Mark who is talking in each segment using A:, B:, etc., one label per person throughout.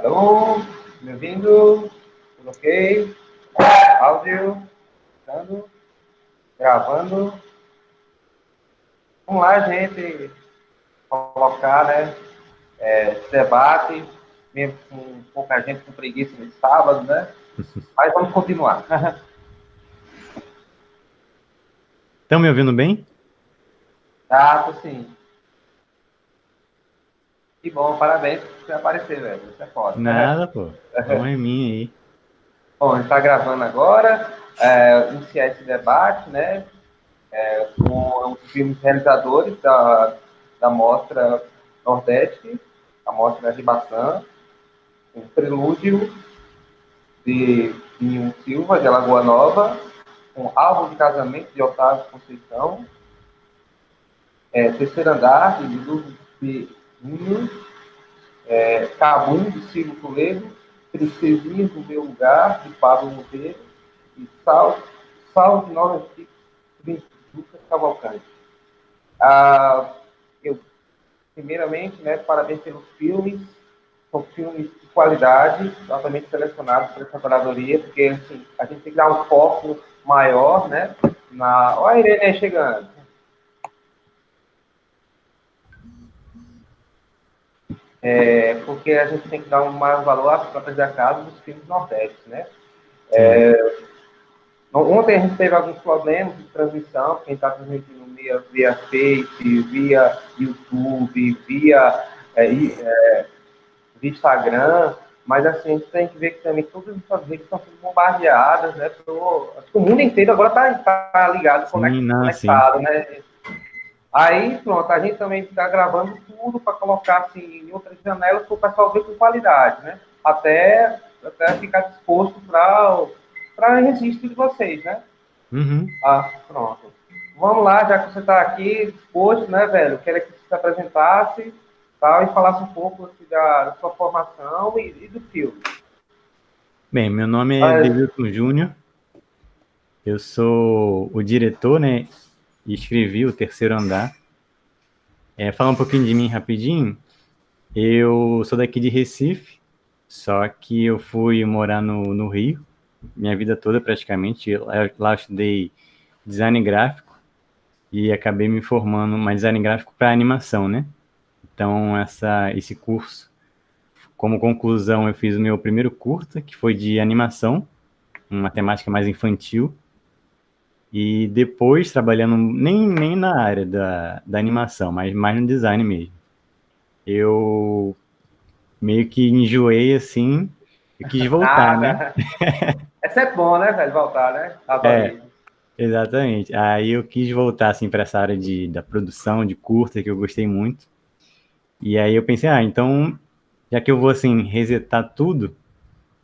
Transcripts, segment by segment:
A: Alô, me ouvindo? Tudo ok? Áudio, dando, gravando. Vamos lá, gente, colocar, né, esse debate, mesmo com pouca gente com preguiça de sábado, né? Mas vamos continuar.
B: Estão me ouvindo bem?
A: Tá, sim. Que bom, parabéns por você aparecer, velho. Isso é foda.
B: Nada, pô. Honra é minha aí.
A: Bom, a gente está gravando agora, iniciar esse debate, né? Com os filmes realizadores da Mostra Nordeste, a Mostra Ribaçã, um prelúdio de Vinho Silva, de Alagoa Nova, um álbum de casamento de Otávio Conceição, Terceiro Andar, de Lúcio de Vinho, Cabum, de Silvio Toledo, Princesinhas do Meu Lugar, de Pablo Monteiro, e Sal de Nova Chico, de Lucas Cavalcante. Eu primeiramente, né, parabéns pelos filmes, são filmes de qualidade, altamente selecionados por essa curadoria, porque assim, a gente tem que dar um foco maior, né, na... Olha a Irene aí chegando. Porque a gente tem que dar um maior valor às próprias da casa dos filmes nordestes, né.
B: Sim.
A: Ontem a gente teve alguns problemas de transmissão, quem está transmitindo via Face, via YouTube, via Instagram, mas assim, a gente tem que ver que também todas essas redes estão sendo bombardeadas, né? Acho que o mundo inteiro agora está ligado,
B: Sim, não, sim.
A: conectado, né? Aí, pronto, a gente também está gravando tudo para colocar assim, em outras janelas para o pessoal ver com qualidade, né? Até ficar disposto para registro de vocês, né?
B: Uhum.
A: Pronto. Vamos lá, já que você está aqui disposto, né, velho? Queria que você se apresentasse tal, e falasse um pouco assim, da sua formação e do filme.
B: Bem, meu nome é
A: Mas,
B: Devilton Júnior. Eu sou o diretor, né? E escrevi o Terceiro Andar. Falar um pouquinho de mim rapidinho. Eu sou daqui de Recife, só que eu fui morar no Rio, minha vida toda praticamente. Lá eu estudei design gráfico e acabei me formando, mas design gráfico para animação, né? Então, esse curso, como conclusão, eu fiz o meu primeiro curta, que foi de animação, uma temática mais infantil, e depois trabalhando nem na área da animação, mas mais no design mesmo. Eu meio que enjoei assim e quis voltar, né?
A: nada. É sempre bom, né, velho, voltar, né? Às
B: É,
A: origens.
B: exatamente. Aí eu quis voltar assim para essa área da produção de curta, que eu gostei muito. E aí eu pensei, então, já que eu vou assim resetar tudo,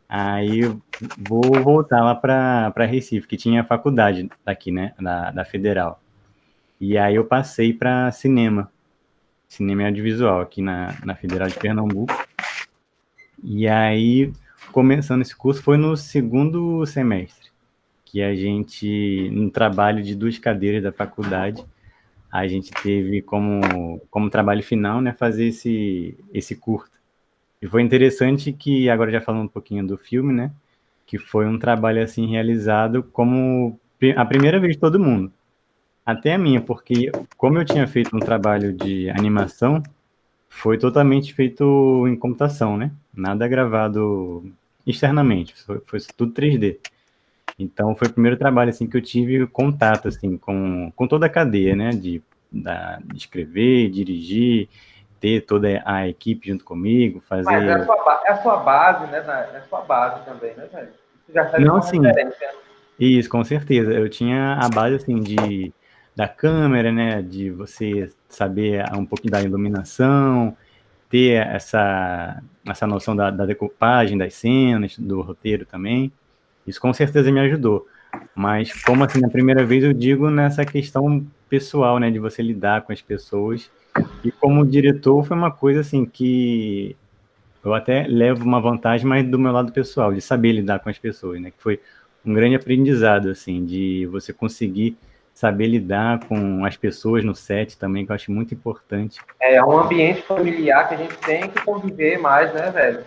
B: aí eu vou voltar lá para Recife, que tinha faculdade daqui, né, da Federal. E aí eu passei para cinema e audiovisual aqui na Federal de Pernambuco. E aí, começando esse curso, foi no segundo semestre, que a gente, no trabalho de duas cadeiras da faculdade, a gente teve como trabalho final, né, fazer esse curta. E foi interessante que, agora já falando um pouquinho do filme, né, que foi um trabalho assim realizado como a primeira vez de todo mundo. Até a minha, porque como eu tinha feito um trabalho de animação, foi totalmente feito em computação, né? Nada gravado externamente, foi tudo 3D. Então foi o primeiro trabalho assim que eu tive contato assim com toda a cadeia, né? De escrever, dirigir, ter toda a equipe junto comigo,
A: Mas
B: fazer.
A: é a sua base, né? É a sua base também, né, velho? Isso já serve
B: Não,
A: como
B: sim,
A: referência.
B: isso, com certeza. Eu tinha a base assim da câmera, né? De você saber um pouquinho da iluminação, ter essa noção da decupagem das cenas, do roteiro também. Isso com certeza me ajudou. Mas como assim, na primeira vez eu digo nessa questão pessoal, né, de você lidar com as pessoas. E como diretor foi uma coisa assim que eu até levo uma vantagem, mas do meu lado pessoal, de saber lidar com as pessoas, né, que foi um grande aprendizado assim, de você conseguir saber lidar com as pessoas no set também, que eu acho muito importante.
A: É um ambiente familiar que a gente tem que conviver mais, né, velho?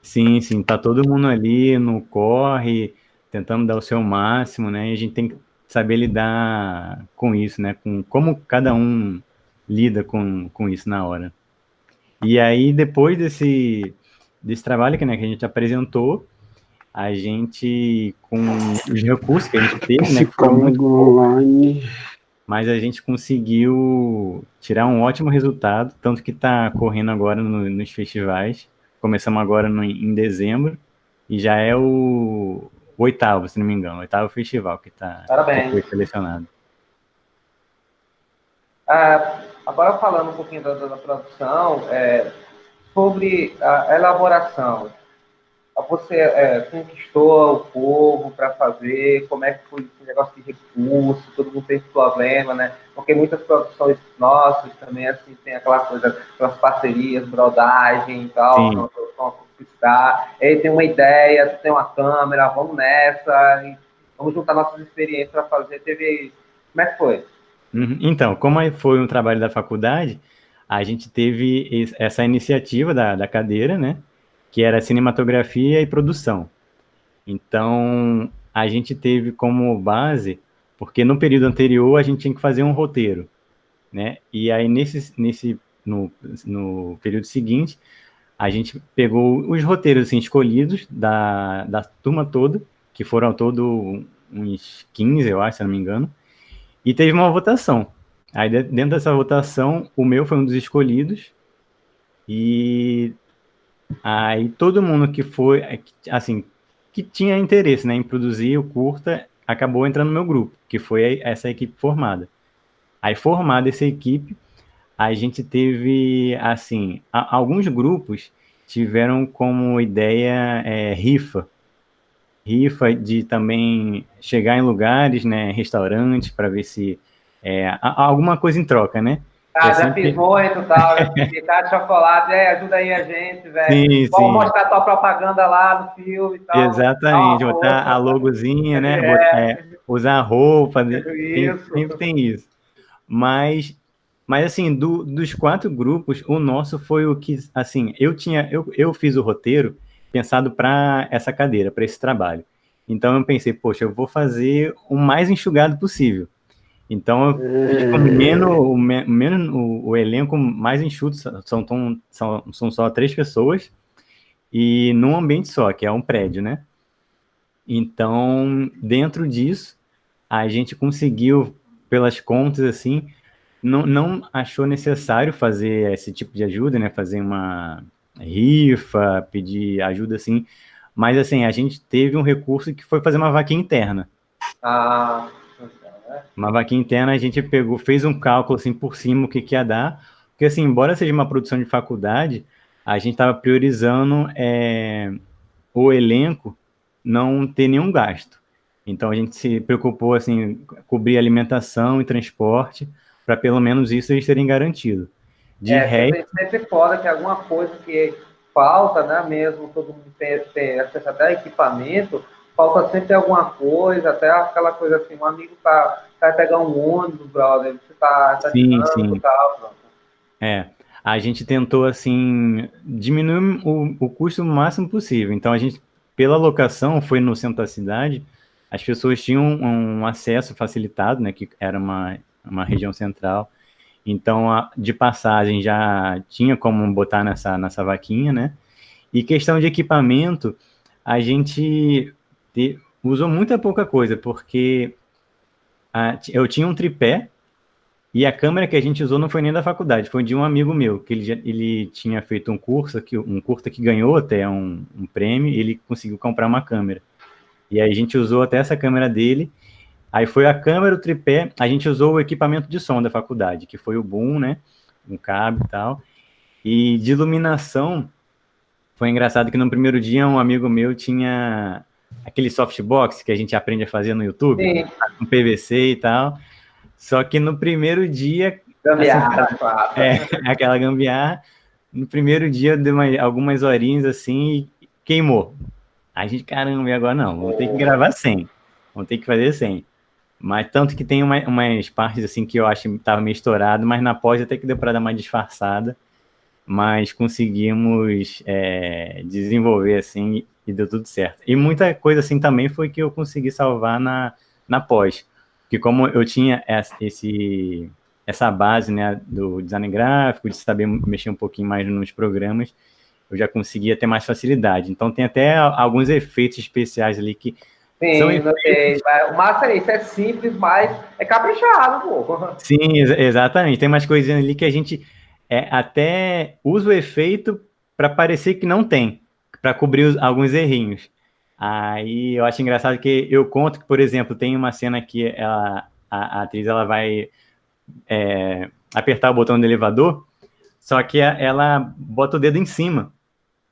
B: Sim, sim, tá todo mundo ali no corre, tentando dar o seu máximo, né? E a gente tem que saber lidar com isso, né? Com como cada um lida com isso na hora. E aí, depois desse trabalho que, né, que a gente apresentou, a gente, com os recursos que a gente teve, né, que foram muito
C: Psicólogo
B: poucos,
C: online.
B: mas a gente conseguiu tirar um ótimo resultado, tanto que está correndo agora nos festivais. Começamos agora em dezembro e já é o oitavo, se não me engano, o oitavo festival que
A: Parabéns.
B: foi selecionado.
A: Agora falando um pouquinho da produção, sobre a elaboração. Você conquistou o povo para fazer, como é que foi esse negócio de recurso, todo mundo tem problema, né? Porque muitas produções nossas também, assim, tem aquela coisa, aquelas parcerias, brodagem e tal,
B: Sim.
A: com a publicidade. Aí tem uma ideia, tem uma câmera, vamos nessa, vamos juntar nossas experiências para fazer. Como é que foi?
B: Uhum. Então, como aí foi um trabalho da faculdade, a gente teve essa iniciativa da cadeira, né? Que era cinematografia e produção. Então, a gente teve como base, porque no período anterior a gente tinha que fazer um roteiro, né? E aí, no período seguinte, a gente pegou os roteiros assim, escolhidos da turma toda, que foram ao todo uns 15, eu acho, se não me engano, e teve uma votação. Aí, dentro dessa votação, o meu foi um dos escolhidos, e aí todo mundo que foi, assim, que tinha interesse, né, em produzir o curta, acabou entrando no meu grupo, que foi essa equipe formada. Aí, formada essa equipe, a gente teve, assim, alguns grupos tiveram como ideia rifa. Rifa de também chegar em lugares, né, restaurantes, para ver se alguma coisa em troca, né? Que é
A: Ah, já fiz
B: sempre.
A: muito e tal, já fiz de chocolate, ajuda aí a gente, velho.
B: Sim,
A: Vamos
B: sim.
A: mostrar tua propaganda lá no filme e tal, dá
B: Exatamente,
A: uma
B: botar a
A: força.
B: logozinha, né?
A: É,
B: Usar a roupa, sempre
A: isso.
B: tem isso. Mas, mas assim, dos quatro grupos, o nosso foi o que, assim, eu fiz o roteiro pensado para essa cadeira, para esse trabalho. Então eu pensei, poxa, eu vou fazer o mais enxugado possível. Então eu fiz com o elenco mais enxuto, são só três pessoas e num ambiente só, que é um prédio, né? Então, dentro disso, a gente conseguiu, pelas contas, assim, não achou necessário fazer esse tipo de ajuda, né? Fazer uma rifa, pedir ajuda, assim. Mas, assim, a gente teve um recurso que foi fazer uma vaquinha interna.
A: Ah,
B: Uma vaquinha interna, a gente pegou, fez um cálculo, assim, por cima, o que que ia dar. Porque, assim, embora seja uma produção de faculdade, a gente estava priorizando o elenco não ter nenhum gasto. Então a gente se preocupou assim, cobrir alimentação e transporte, para pelo menos isso eles terem garantido. De resto,
A: sempre foda que alguma coisa que falta, né, mesmo todo mundo tem acesso até a equipamento, falta sempre alguma coisa, até aquela coisa assim, um amigo vai pegar um ônibus, brother, você tá de
B: sim,
A: campo e
B: sim,
A: tal, pronto.
B: a gente tentou assim diminuir o custo o máximo possível. Então a gente, pela locação, foi no centro da cidade, as pessoas tinham um acesso facilitado, né, que era uma região central. Então, de passagem já tinha como botar nessa vaquinha, né? E questão de equipamento, a gente usou muita pouca coisa, porque eu tinha um tripé e a câmera que a gente usou não foi nem da faculdade, foi de um amigo meu, que ele tinha feito um curta que ganhou até um prêmio, e ele conseguiu comprar uma câmera. E aí a gente usou até essa câmera dele. Aí foi a câmera, o tripé, a gente usou o equipamento de som da faculdade, que foi o boom, né? Um cabo e tal. E de iluminação, foi engraçado que no primeiro dia um amigo meu tinha aquele softbox que a gente aprende a fazer no YouTube,
A: Sim,
B: com PVC e tal. Só que no primeiro dia, assim,
A: gambiarra, fato.
B: aquela gambiarra, no primeiro dia deu algumas horinhas assim e queimou. A gente, caramba, e agora não, vamos ter que gravar sem. Vamos ter que fazer sem. Mas tanto que tem umas partes assim que eu acho que tava meio estourado, mas na pós até que deu pra dar uma disfarçada. mas conseguimos desenvolver assim e deu tudo certo. E muita coisa assim também foi que eu consegui salvar na pós, porque como eu tinha essa base, né, do design gráfico, de saber mexer um pouquinho mais nos programas, eu já conseguia ter mais facilidade. Então tem até alguns efeitos especiais ali que são
A: Sim, notei. O massa é isso, é simples, mas é caprichado, pô.
B: Sim, exatamente. Tem umas coisinhas ali que a gente até usa o efeito para parecer que não tem, para cobrir alguns errinhos. Aí eu acho engraçado que eu conto que, por exemplo, tem uma cena que a atriz ela vai apertar o botão do elevador, só que ela bota o dedo em cima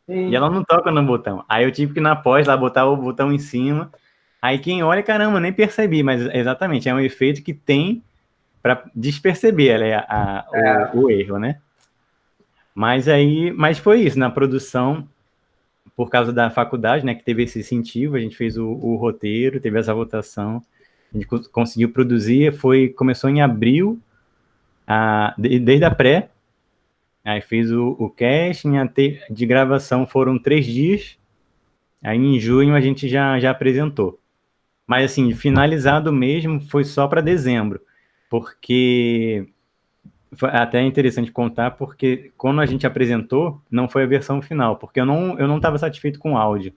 B: e ela
A: Sim.
B: não toca no botão. Aí eu tive que na pós lá botar o botão em cima. Aí quem olha, caramba, nem percebi, mas exatamente, é um efeito que tem para desperceber o erro, né? Mas foi isso, na produção, por causa da faculdade, né, que teve esse incentivo, a gente fez o roteiro, teve essa votação, a gente conseguiu produzir, começou em abril, desde a pré, aí fez o casting, de gravação foram 3 dias, aí em junho a gente já apresentou. Mas assim, finalizado mesmo foi só para dezembro, porque foi até interessante contar, porque quando a gente apresentou, não foi a versão final, porque eu não estava satisfeito com o áudio,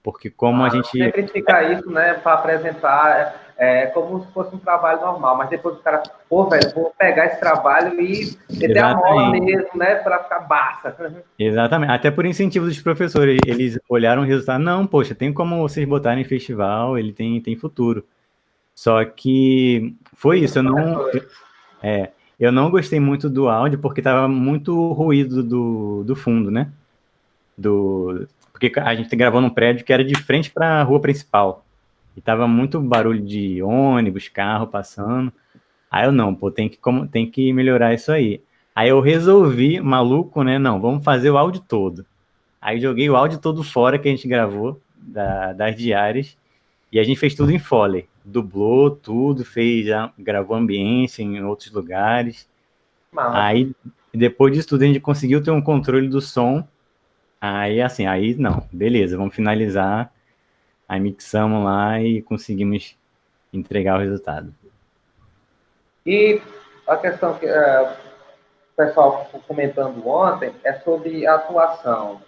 B: porque como a gente...
A: Sempre fica isso, né, para apresentar, como se fosse um trabalho normal, mas depois o cara, pô, velho, vou pegar esse trabalho e meter a mola
B: Exatamente,
A: mesmo, né, para ficar massa.
B: exatamente, até por incentivo dos professores, eles olharam o resultado, não, poxa, tem como vocês botarem em festival, ele tem futuro. Só que foi isso, eu não gostei muito do áudio, porque tava muito ruído do fundo, né? Porque a gente gravou num prédio que era de frente para a rua principal. E tava muito barulho de ônibus, carro passando. Aí eu não, pô, tem que melhorar isso aí. Aí eu resolvi, maluco, né? Não, vamos fazer o áudio todo. Aí joguei o áudio todo fora que a gente gravou, das diárias, e a gente fez tudo em Foley. Dublou tudo, gravou ambiência em outros lugares.
A: Massa.
B: Aí, depois disso tudo, a gente conseguiu ter um controle do som. Aí, assim, aí não, beleza, vamos finalizar. Aí mixamos lá e conseguimos entregar o resultado.
A: E a questão que o pessoal ficou comentando ontem é sobre a atuação.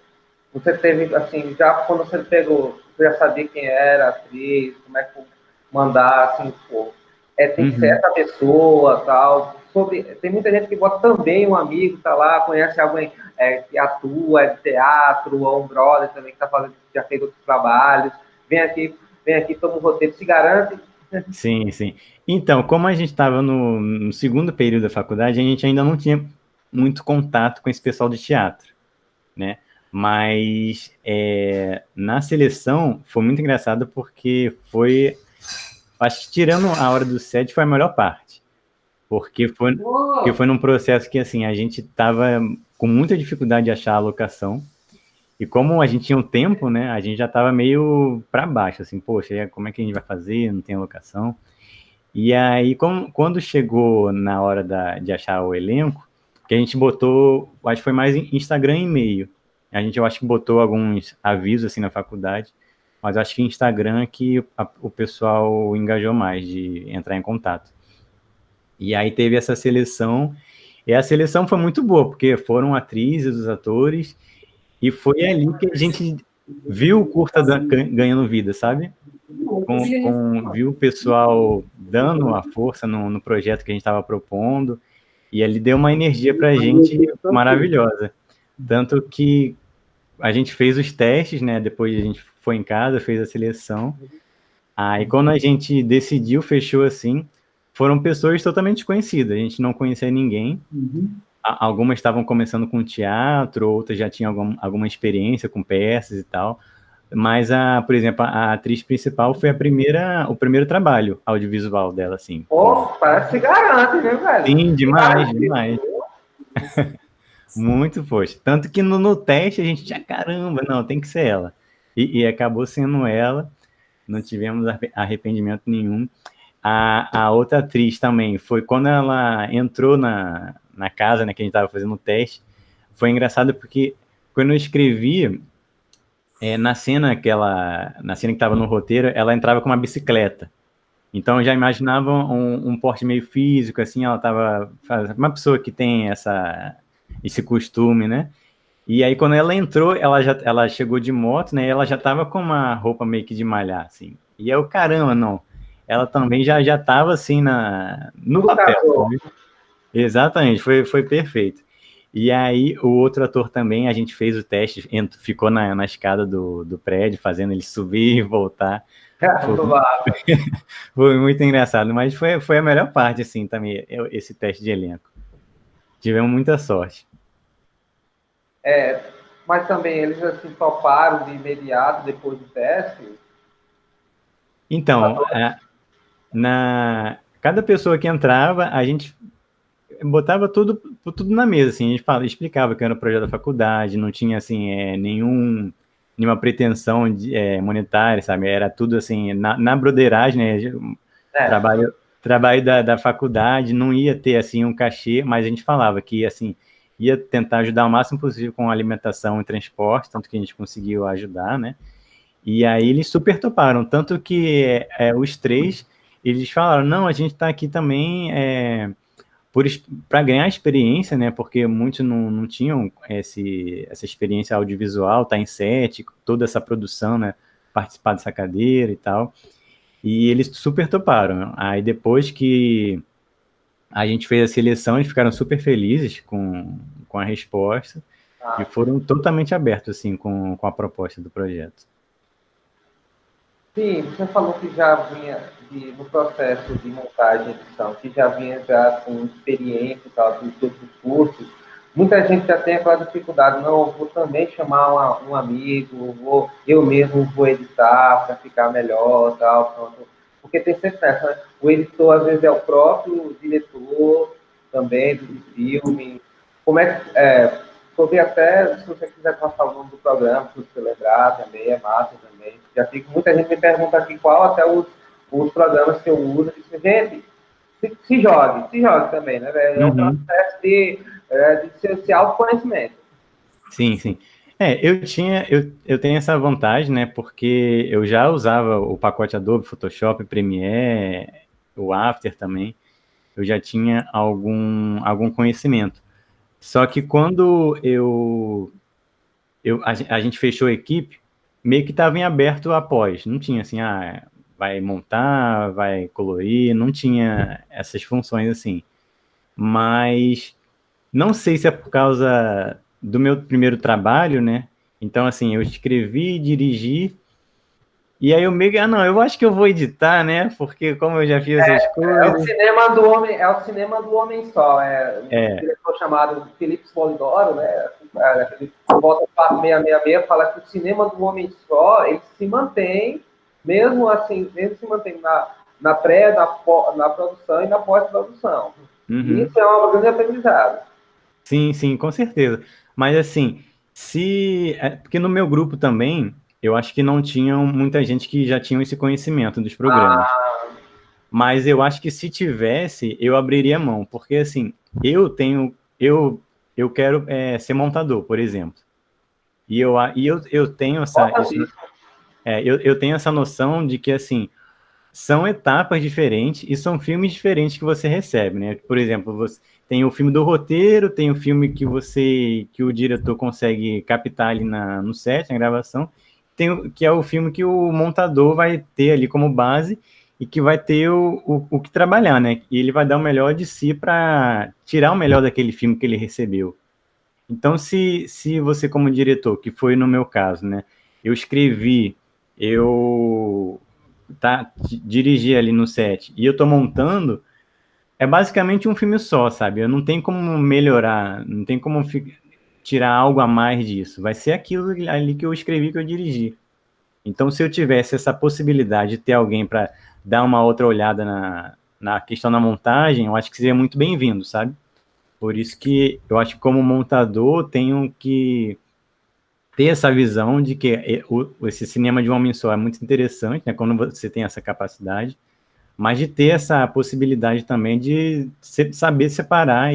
A: Você teve, assim, já quando você pegou, você já sabia quem era a atriz, como é que mandar, assim, pô, tem que ser
B: Uhum.
A: essa pessoa, tal. Tem muita gente que bota também um amigo, tá lá, conhece alguém que atua, é de teatro, ou um brother também que tá fazendo, já fez outros trabalhos. Vem aqui, toma um roteiro, se garante.
B: Sim, sim. Então, como a gente estava no segundo período da faculdade, a gente ainda não tinha muito contato com esse pessoal de teatro, né? Mas na seleção foi muito engraçado porque acho que tirando a hora do set foi a melhor parte, porque foi num processo que assim a gente estava com muita dificuldade de achar a locação e como a gente tinha um tempo, né? A gente já estava meio para baixo, assim, poxa, como é que a gente vai fazer? Não tem locação. E aí, quando chegou na hora de achar o elenco, que a gente botou, acho que foi mais Instagram e e-mail. Eu acho que botou alguns avisos assim na faculdade, mas acho que Instagram que o pessoal engajou mais de entrar em contato. E aí teve essa seleção, e a seleção foi muito boa, porque foram atrizes, os atores, e foi ali que a gente viu o curta ganhando vida, sabe? Viu o pessoal dando a força no projeto que a gente estava propondo, e ele deu uma energia para a gente maravilhosa. Tanto que a gente fez os testes, né? Depois a gente foi em casa, fez a seleção. Aí quando a gente decidiu, fechou assim, foram pessoas totalmente desconhecidas. A gente não conhecia ninguém. Algumas estavam começando com teatro, outras já tinham alguma experiência com peças e tal. Mas, por exemplo, a atriz principal foi o primeiro trabalho audiovisual dela, assim.
A: Pô, parece que se garante, né, velho?
B: Sim,
A: Se
B: demais,
A: garante.
B: demais. Muito, poxa. Tanto que no teste a gente tinha, caramba, não, tem que ser ela. E acabou sendo ela, não tivemos arrependimento nenhum. A outra atriz também, foi quando ela entrou na casa, né, que a gente estava fazendo o teste, foi engraçado porque quando eu escrevi, na cena que estava no roteiro, ela entrava com uma bicicleta. Então eu já imaginava um porte meio físico, assim, ela estava uma pessoa que tem esse costume, né? E aí quando ela entrou, ela chegou de moto, né? E ela já estava com uma roupa meio que de malhar, assim. E eu, caramba, não. Ela também já estava assim no
A: Tudo
B: papel,
A: casou.
B: sabe? Exatamente, foi perfeito. E aí, o outro ator também, a gente fez o teste, ficou na escada do prédio, fazendo ele subir e voltar. Foi, foi muito engraçado, mas foi a melhor parte, assim, também, esse teste de elenco. Tivemos muita sorte.
A: É, mas também eles assim toparam de imediato depois do teste. Os
B: Então,
A: atores.
B: cada pessoa que entrava, a gente botava tudo na mesa, assim, a gente explicava que era um projeto da faculdade, não tinha, assim, nenhuma pretensão monetária, sabe? Era tudo, assim, na broderagem, né?
A: É,
B: Trabalho da faculdade, não ia ter, assim, um cachê, mas a gente falava que, assim, ia tentar ajudar o máximo possível com alimentação e transporte, tanto que a gente conseguiu ajudar, né? E aí eles super toparam, tanto que os três, eles falaram, não, a gente está aqui também para ganhar experiência, né? Porque muitos não tinham essa experiência audiovisual, tá em set, toda essa produção, né? Participar dessa cadeira e tal. E eles super toparam. Aí depois que a gente fez a seleção, eles ficaram super felizes com a resposta e
A: ah,
B: foram totalmente abertos assim com a proposta do projeto.
A: sim, você falou que já vinha no processo de montagem e edição, que já vinha já com experiência e tal, dos outros cursos. Muita gente já tem aquela dificuldade, não, eu vou também chamar um amigo, eu mesmo vou editar para ficar melhor, tal, pronto. Porque tem sempre essa, né? O editor às vezes é o próprio diretor também do filme. Como é que poder até, se você quiser passar o nome do programa, se você lembrar também, é massa também. Já fico, muita gente me pergunta aqui qual até os programas que eu uso. E diz, gente, se jogue também, né? É um
B: Uhum.
A: processo de autoconhecimento.
B: Sim, sim. Eu tenho essa vantagem, né? Porque eu já usava o pacote Adobe, Photoshop, Premiere, o After também. Eu já tinha algum conhecimento. Só que quando a gente fechou a equipe, meio que estava em aberto após. Não tinha assim, vai montar, vai colorir, não tinha essas funções assim. Mas não sei se é por causa do meu primeiro trabalho, né? Então, assim, eu escrevi, dirigi, e aí eu meio que, não, eu acho que eu vou editar, né? Porque como eu já fiz essas
A: É o
B: coisas.
A: cinema do homem, é o cinema do homem só. É um
B: É,
A: diretor chamado Felipe Polidoro, né? Ele volta 4666 fala que o cinema do homem só ele se mantém, mesmo assim, mesmo se mantém na pré, na produção e na pós-produção. E
B: uhum.
A: isso é uma grande aprendizado.
B: Sim, sim, com certeza. Mas assim, porque no meu grupo também, eu acho que não tinham muita gente que já tinha esse conhecimento dos programas.
A: Ah,
B: Mas eu acho que se tivesse, eu abriria mão, porque assim, eu quero ser montador, por exemplo. E eu tenho
A: importantíssimo.
B: eu tenho essa noção de que assim, são etapas diferentes e são filmes diferentes que você recebe, né? Por exemplo, você tem o filme do roteiro, tem o filme que o diretor consegue captar ali no set, na gravação, que é o filme que o montador vai ter ali como base e que vai ter o que trabalhar, né? E ele vai dar o melhor de si para tirar o melhor daquele filme que ele recebeu. Então, se você, como diretor, que foi no meu caso, né? Eu escrevi, eu dirigi ali no set e eu tô montando, é basicamente um filme só, sabe? Eu não tenho como melhorar, não tem como tirar algo a mais disso. Vai ser aquilo ali que eu escrevi, que eu dirigi. Então, se eu tivesse essa possibilidade de ter alguém para dar uma outra olhada na questão da montagem, eu acho que seria muito bem-vindo, sabe? Por isso que eu acho que como montador tenho que ter essa visão de que esse cinema de um homem só é muito interessante, né? Quando você tem essa capacidade, mas de ter essa possibilidade também de saber separar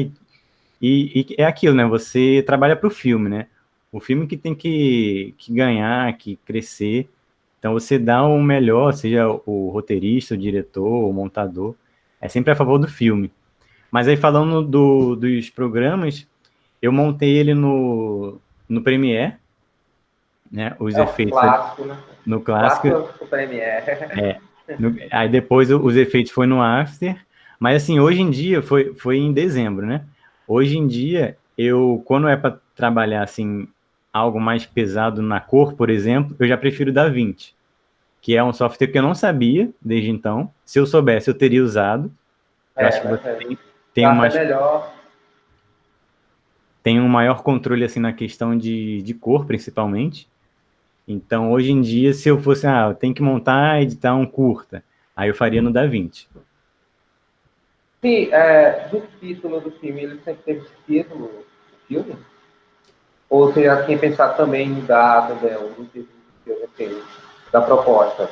B: E é aquilo, né? Você trabalha para o filme, né? O filme que tem que ganhar, que crescer. Então você dá o melhor, seja o roteirista, o diretor, o montador, é sempre a favor do filme. Mas aí falando dos programas, eu montei ele no Premiere, né? Os
A: É o
B: efeitos
A: clássico, né?
B: no clássico,
A: Clássico do Premiere.
B: aí depois os efeitos foi no After. Mas assim, hoje em dia, foi em dezembro, né? Hoje em dia, quando é para trabalhar assim, algo mais pesado na cor, por exemplo, eu já prefiro o DaVinci, que é um software que eu não sabia desde então. Se eu soubesse, eu teria usado. Eu acho que
A: Mas
B: você tem
A: tá
B: um
A: até
B: mais
A: melhor.
B: tem um maior controle assim na questão de cor, principalmente. Então, hoje em dia, se eu fosse, eu tenho que montar, editar um curta, aí eu faria no DaVinci.
A: Sim, do título do filme, ele sempre teve esse título do filme? Ou você já tinha pensado também em mudar também o título do filme, assim, da proposta?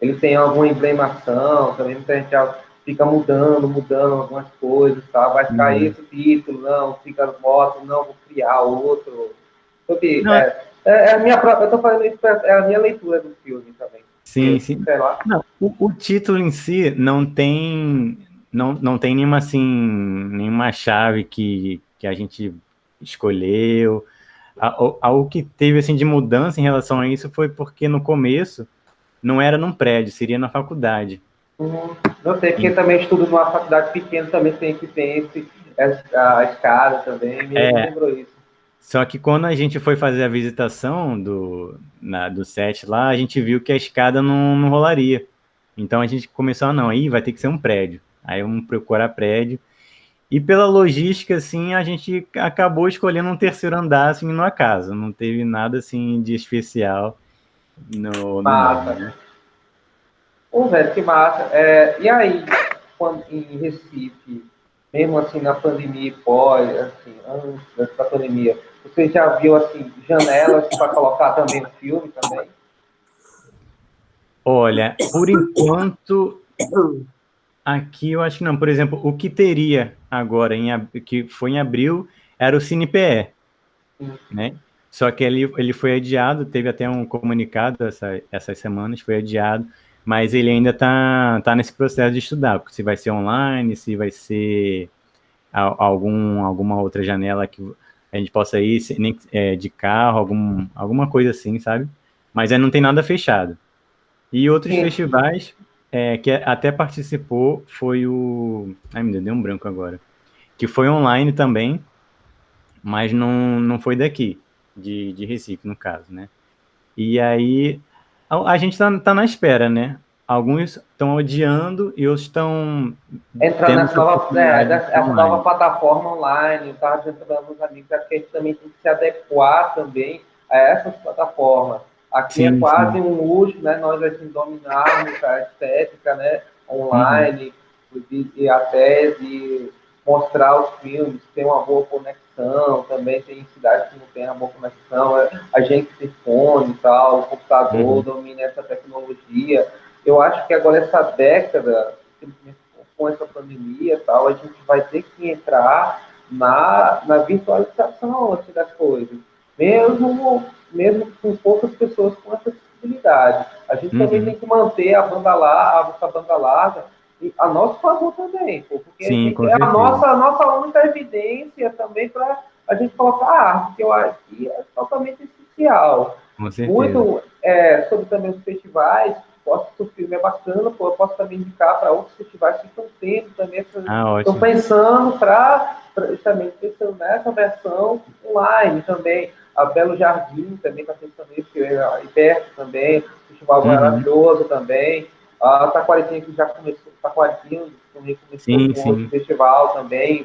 A: Ele tem alguma emblemáção, também muita gente já fica mudando algumas coisas, tá? Vai ficar
B: Uhum.
A: esse título, não, fica moto, não, vou criar outro. Porque,
B: Não,
A: é a minha própria, eu tô falando isso, é a minha leitura do filme também.
B: sim,
A: Porque,
B: sim.
A: sei lá.
B: Não, o título em si não tem nenhuma assim, nenhuma chave que a gente escolheu. Algo que teve assim de mudança em relação a isso foi porque no começo não era num prédio, seria na faculdade.
A: Não sei, porque também estudo numa faculdade pequena, também tem que ter a escada também, me
B: É,
A: lembrou isso.
B: só que quando a gente foi fazer a visitação do set lá, a gente viu que a escada não rolaria. Então a gente começou, não, aí vai ter que ser um prédio. Aí vamos procurar prédio. E pela logística, assim, a gente acabou escolhendo um terceiro andar, assim, numa casa. Não teve nada, assim, de especial no nome,
A: Massa.
B: né?
A: Ô, velho, que massa. E aí, quando, em Recife, mesmo assim na pandemia e pós, assim, antes da pandemia, você já viu assim, janelas para colocar também o filme também?
B: Olha, por enquanto, aqui eu acho que não. Por exemplo, o que teria agora, que foi em abril, era o Cine PE, né? Só que ele foi adiado, teve até um comunicado essas semanas, foi adiado, mas ele ainda tá nesse processo de estudar, porque se vai ser online, se vai ser alguma outra janela que a gente possa ir, nem, de carro, alguma coisa assim, sabe? Mas aí não tem nada fechado. E outros
A: Sim.
B: festivais que até participou foi o. Ai, meu Deus, deu um branco agora. Que foi online também, mas não foi daqui, de Recife, no caso, né? E aí a gente tá na espera, né? Alguns estão odiando e outros estão
A: Entrando
B: tendo
A: nessa
B: essa
A: nova,
B: oportunidade de ser
A: essa nova
B: online.
A: plataforma online, eu estava dizendo para meus amigos, acho que a gente também tem que se adequar também a essas plataformas. Aqui é
B: Sim,
A: quase
B: sim.
A: um luxo, né? Nós assim, dominarmos a estética, né?
B: Uhum,
A: Online, e até de mostrar os filmes, ter uma boa conexão, também tem cidades que não tem uma boa conexão, a gente tem fone e tal, o computador
B: uhum.
A: domina essa tecnologia. Eu acho que agora essa década, com essa pandemia e tal, a gente vai ter que entrar na virtualização assim, das coisas, mesmo com poucas pessoas com essa acessibilidade. A gente também tem
B: Uhum.
A: que manter a banda larga a nosso favor também, pô, porque a
B: Sim,
A: gente
B: com
A: é
B: certeza.
A: a nossa única evidência também para a gente colocar a arte, que eu acho que é totalmente essencial.
B: Com certeza.
A: Muito sobre também os festivais, posso que o filme é bacana, pô, eu posso também indicar para outros festivais que estão tendo também,
B: Ah,
A: estão
B: ótimo.
A: pensando justamente pensando nessa versão online também. A Belo Jardim também está pensando nisso, que é aí perto também, festival
B: Uhum.
A: maravilhoso também. A Taquaritinha que já começou, Taquaritinho também começou
B: Sim,
A: com outro
B: sim.
A: festival também,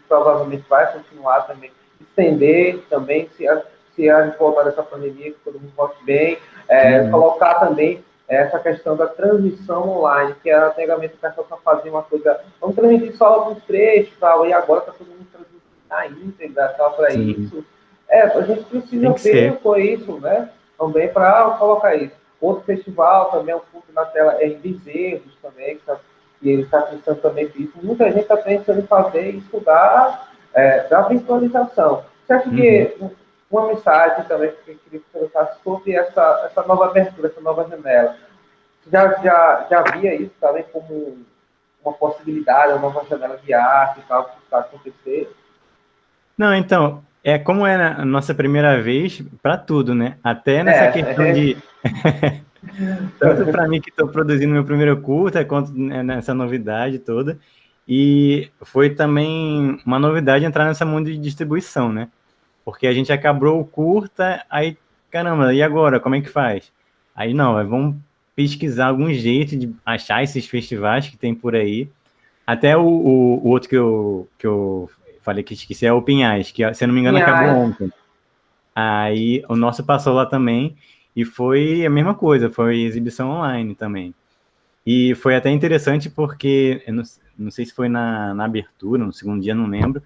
A: provavelmente vai continuar também, estender também, se a gente voltar dessa pandemia, que todo mundo volte bem,
B: Uhum.
A: colocar também essa questão da transmissão online, que antigamente o pessoal só fazia uma coisa, vamos transmitir só alguns trechos, tal, e agora está todo mundo transmitindo na íntegra, tal, para
B: Sim.
A: isso. A gente precisa
B: Tem que
A: ver
B: ser.
A: com isso, né? Também para colocar isso. Outro festival também, o fundo na tela é em Bezerros também, que ele está pensando também nisso. Muita gente está pensando em fazer e estudar da virtualização. Você acha que uma mensagem também que eu queria que você colocasse sobre essa nova abertura, essa nova janela? Você já via isso também como uma possibilidade, uma nova janela de arte e tal, que está acontecendo?
B: Não, então, como é a nossa primeira vez para tudo, né? Até nessa questão
A: É,
B: de tanto para mim que estou produzindo meu primeiro curta, quanto né, nessa novidade toda. E foi também uma novidade entrar nessa mundo de distribuição, né? Porque a gente acabou o curta, aí, caramba, e agora? Como é que faz? Aí não, vamos pesquisar algum jeito de achar esses festivais que tem por aí. Até o outro que eu falei que esqueci é o Pinhais, que, se eu não me engano, acabou
A: Pinhais,
B: ontem. Aí o nosso passou lá também e foi a mesma coisa, foi exibição online também. E foi até interessante porque, eu não sei se foi na abertura, no segundo dia, não lembro,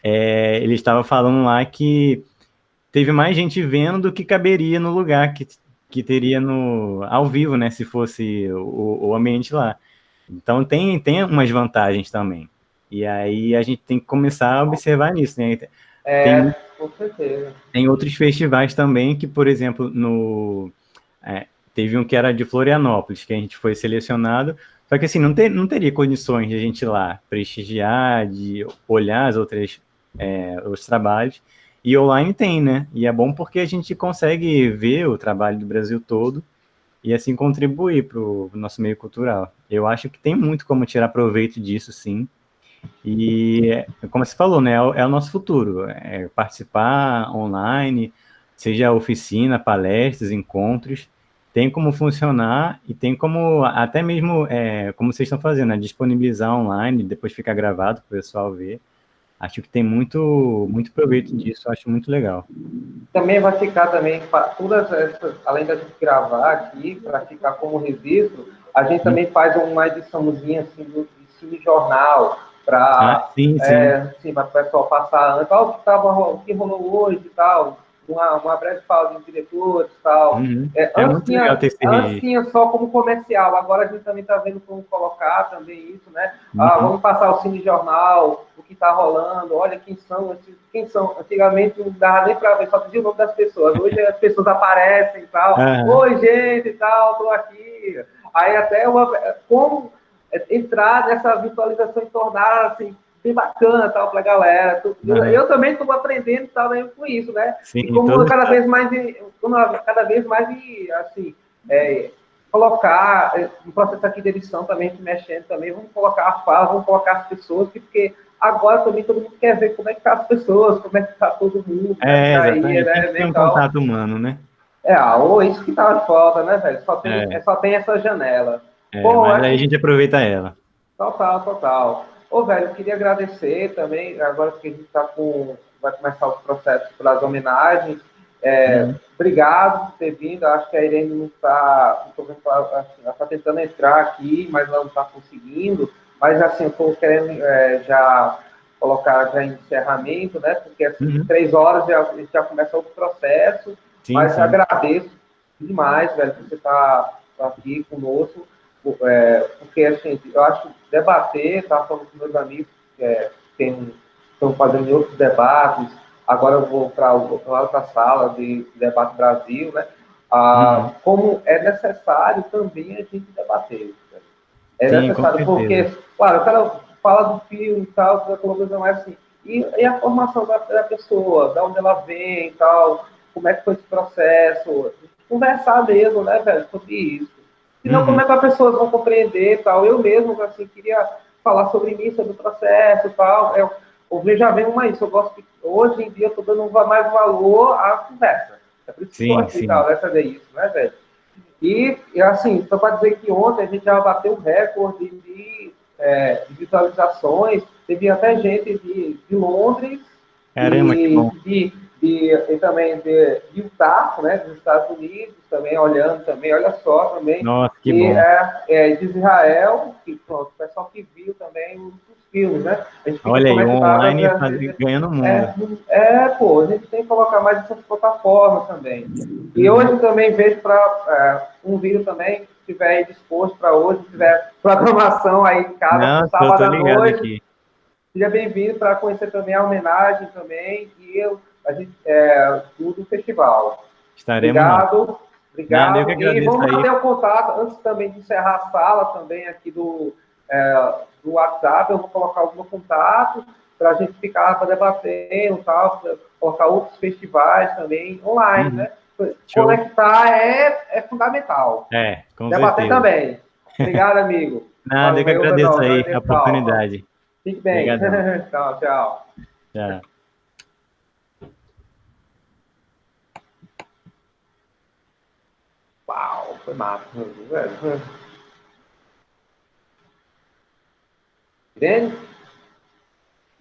B: ele estava falando lá que teve mais gente vendo do que caberia no lugar que teria ao vivo, né, se fosse o ambiente lá. Então tem umas vantagens também. E aí a gente tem que começar a observar nisso, né? Tem,
A: com certeza.
B: tem outros festivais também que, por exemplo, é, teve um que era de Florianópolis, que a gente foi selecionado, só que assim, não teria condições de a gente ir lá prestigiar, de olhar os trabalhos, e online tem, né? E é bom porque a gente consegue ver o trabalho do Brasil todo e assim contribuir para o nosso meio cultural. Eu acho que tem muito como tirar proveito disso, sim. E, como você falou, né, é o nosso futuro, participar online, seja oficina, palestras, encontros, tem como funcionar e tem como, até mesmo, como vocês estão fazendo, né, disponibilizar online, depois ficar gravado para o pessoal ver. Acho que tem muito, muito proveito disso, acho muito legal.
A: Também vai ficar também, todas essas, além da gente gravar aqui, para ficar como registro, a gente também faz uma ediçãozinha assim, do cine jornal,
B: Ah,
A: para
B: sim, sim.
A: assim, o pessoal passar antes, o que rolou hoje e tal, uma breve fala dos diretores e tal.
B: Uhum. É muito legal ter esse
A: Antes
B: registro.
A: tinha só como comercial, agora a gente também está vendo como colocar também isso, né?
B: Uhum.
A: Vamos passar o cine jornal, o que está rolando, olha quem são. Antigamente não dava nem para ver, só dizia o nome das pessoas. Hoje as pessoas aparecem e tal.
B: Aham.
A: Oi, gente e tal, estou aqui. Aí até como entrar nessa virtualização e tornar assim, bem bacana tal para a galera.
B: Aham.
A: Eu também estou aprendendo também com isso, né? E
B: Sim,
A: como
B: todos.
A: cada vez mais assim, colocar um processo aqui de edição também, mexendo também, vamos colocar a fala, vamos colocar as pessoas, porque agora também todo mundo quer ver como é que tá as pessoas, como é que tá todo mundo, né? Que aí,
B: Exatamente. Tem
A: né,
B: que ter um
A: legal.
B: contato humano, né?
A: Isso que tava falta, né, velho?
B: É,
A: Só tem essa janela. Pô,
B: mas aí a gente aproveita ela.
A: total, total. Ô, velho, eu queria agradecer também, agora que a gente vai começar os processos pelas homenagens.
B: Uhum.
A: Obrigado por ter vindo. Acho que a Irene não está, ela está tentando entrar aqui, mas ela não está conseguindo. Mas, assim, eu estou querendo já colocar já em encerramento, né? Porque, assim,
B: Uhum.
A: 3 horas já começa outro processo.
B: Sim,
A: Mas
B: sim.
A: agradeço demais, velho, que você está aqui conosco. Porque, assim, eu acho debater, tá falando com meus amigos que estão fazendo outros debates, agora eu vou para outra sala de debate Brasil, né?
B: Uhum.
A: Como é necessário também a gente debater. Né? É
B: Sim, com
A: necessário
B: certeza.
A: porque, claro, o cara fala do filme e tal, da televisão é assim, e a formação da pessoa, de onde ela vem e tal, como é que foi esse processo, conversar mesmo, né, velho, sobre isso. Senão, como
B: Uhum.
A: é que as pessoas vão compreender e tal? Eu mesmo, assim, queria falar sobre mim, sobre o processo e tal. Eu já venho mais isso. Eu gosto que, hoje em dia, eu estou dando mais valor à conversa. É por isso que estou
B: Sim,
A: aqui e tal,
B: sim.
A: essa é isso, né, velho? E assim, só para dizer que ontem a gente já bateu o recorde de visualizações. Teve até gente de Londres
B: Caramba, que
A: e,
B: bom.
A: e também de Utah, né, dos Estados Unidos, também olhando também, olha só também.
B: Nossa, que
A: E
B: bom.
A: de Israel, que pronto, o pessoal que viu também os filmes, né? A gente fica
B: Olha aí, o
A: conectado,
B: online
A: às vezes,
B: ganhando o mundo.
A: pô, a gente tem que colocar mais essas plataformas também. E
B: Uhum.
A: hoje também vejo para um vídeo também, se estiver disposto para hoje, se tiver programação aí em casa, para
B: Não, tô
A: sábado à
B: ligado
A: noite,
B: aqui.
A: Seja bem-vindo para conhecer também a homenagem também a gente, do festival.
B: Estaremos lá.
A: Obrigado,
B: Nada, eu que
A: obrigado. E
B: agradeço
A: vamos
B: aí.
A: manter o contato, antes também de encerrar a sala também aqui do WhatsApp, eu vou colocar o meu contato para a gente ficar para debatendo, tal, colocar outros festivais também online,
B: Uhum.
A: né?
B: Show.
A: Conectar é fundamental.
B: Com
A: Debater
B: certeza.
A: também. Obrigado, amigo.
B: Nada, eu que
A: Valeu,
B: agradeço
A: pessoal.
B: aí a
A: Agradeço, tchau.
B: oportunidade.
A: Fique bem.
B: Obrigadão.
A: Tchau, tchau.
B: Tchau.
A: Uau, foi massa. Velho. Entende?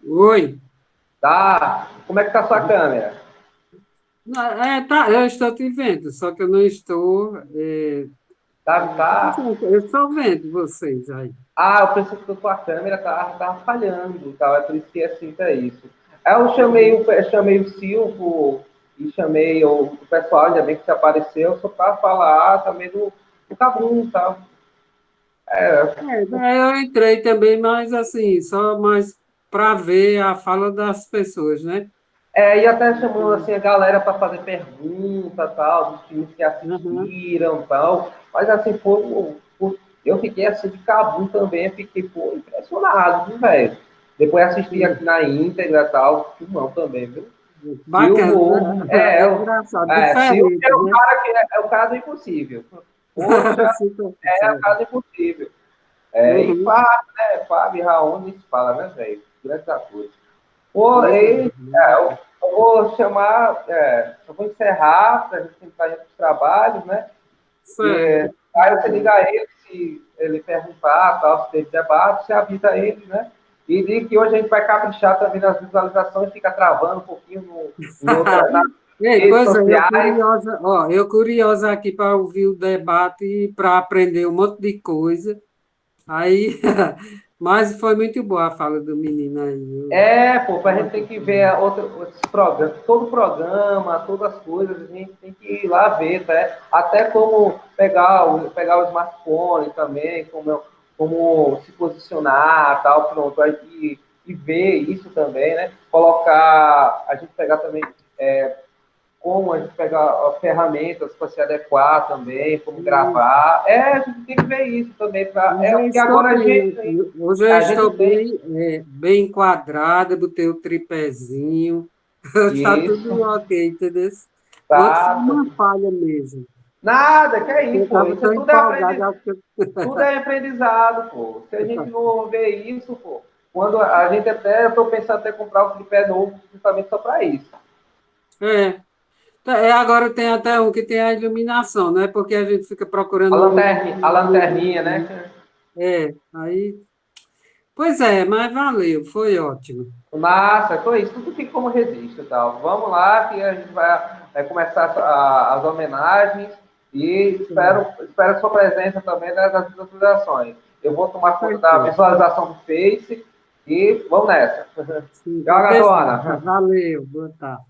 C: Oi.
A: Tá. Como é que tá a sua câmera?
C: Tá, eu estou te vendo, só que eu não estou.
A: Tá.
C: Eu estou vendo vocês aí.
A: Ah, eu pensei que a sua câmera tava falhando, tal. É por isso que é assim pra isso. Aí eu chamei o Silvio e chamei o pessoal, ainda bem que você apareceu, só para falar também do Cabum e tal.
C: Daí eu entrei também, mas assim, só mais para ver a fala das pessoas, né?
A: E até chamando assim, a galera para fazer pergunta, tal, dos filmes que
C: Uhum.
A: assistiram, tal. Mas assim, eu fiquei assim de cabum também, fiquei pô, impressionado, viu, velho? Depois assisti aqui na íntegra, tal, filmão também, viu?
C: Bacana,
A: Silvio,
C: né? É engraçado,
A: Silvio
C: diferente,
A: é o
C: né?
A: cara que é o cara do impossível. Poxa,
C: Super,
A: é o cara do impossível. E
C: Uhum.
A: Fábio, né? Fábio e Raul nem se fala, né, velho? Grandes atores. Pô,
C: Pois é.
A: eu vou chamar, eu vou encerrar para a gente entrar nos trabalhos, né?
C: Certo.
A: Aí você liga a ele, se ele perguntar, tal, se teve debate, você avisa ele, né? E diz que hoje a gente vai caprichar também nas visualizações, fica travando um pouquinho nas
C: Ei,
A: redes
C: pois é,
A: sociais.
C: eu curiosa aqui para ouvir o debate e para aprender um monte de coisa. Aí, mas foi muito boa a fala do menino aí.
A: Pô, a gente tem que ver outros programas, todo programa, todas as coisas, a gente tem que ir lá ver, tá? Até como pegar o smartphone também, como se posicionar, tal, pronto, aí, e ver isso também, né? A gente pegar também como a gente pegar ferramentas para se adequar também, como gravar. A gente tem que ver isso também, porque agora
C: Hoje eu
A: a gente
C: estou
A: tem
C: bem enquadrada, botei o tripézinho, está tudo
A: isso,
C: ok, entendeu? Ontem foi
A: tá?
C: uma falha mesmo.
A: Nada, que é
C: Eu
A: isso, pô.
C: estava
A: Isso
C: tão empolgado, acho que
A: tudo é aprendizado, pô. Se a gente não vê isso, pô, quando a gente eu tô pensando até comprar um tripé novo, justamente só para isso.
C: é. Agora tem até um que tem a iluminação, né? Porque a gente fica procurando
A: A lanterninha, né?
C: aí. Pois é, mas valeu, foi ótimo.
A: Massa, foi isso. Tudo fica como registro e tal. Vamos lá, que a gente vai começar as homenagens e espero a sua presença também nas visualizações. Eu vou tomar conta da
C: Perfeito.
A: visualização do Face e vamos nessa.
C: Sim,
A: Tchau,
C: pode deixar.
A: gatona.
C: Valeu, boa tarde.